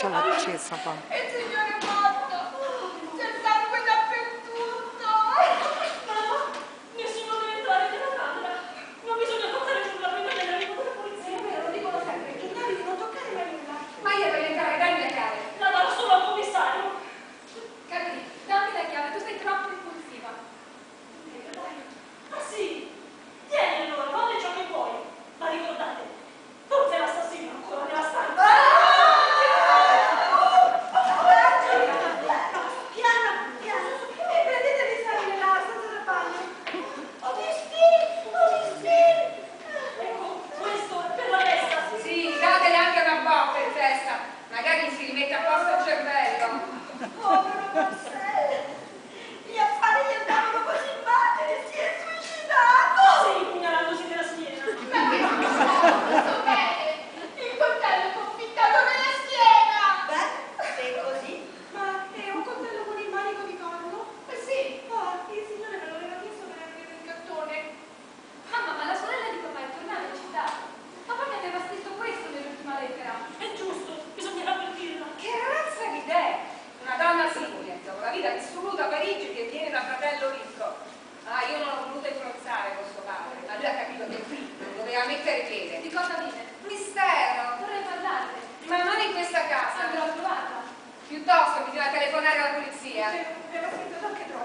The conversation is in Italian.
lasciala accesa poi. Il signore è morto! C'è sangue dappertutto! Mamma, nessuno deve entrare nella camera. Non bisogna toccare nulla prima dell'arrivo della polizia. È vero, lo dicono sempre, ignari di non toccare mai nulla. Ma io voglio entrare, dammi la chiave. La darò solo al commissario. Carolina, dammi la chiave, tu sei troppo impulsiva. Ah sì? Tieni allora, falle ciò che vuoi. Ma ricordate, forse l'assassino è ancora nella stanza. Piano, piano, e prendetevi i sali nella stanza del bagno. Ho visti! Ecco, questo è per la testa. Sì, datele anche una botta in testa. Magari si rimette a posto il cervello. Povero Marcel! Gli affari gli andavano così male, si è suicidato! Sì, pugnalandosi nella schiena. Sto bene! Il coltello è conficcato nella schiena! Beh, se è così. Ma è un coltello con il manico di corno? Sì. Ah, il signore me lo aveva chiesto per aprire il cartone. Mamma, ma la sorella di papà è tornata in città. Papà mi aveva scritto questo nell'ultima lettera. È giusto, bisognerà avvertirla. Che razza di idee! Una donna simile, dopo la vita vissuta a Parigi, che viene da fratello ricco. Ah, io non ho voluto influenzare con suo padre, ma lui ha capito che qui non doveva mettere piede. Di cosa dite? Mistero! Vorrei parlarne. Ma non in questa casa. Andrò a trovarla. Piuttosto bisogna telefonare alla polizia. Mi aveva scritto anche troppo.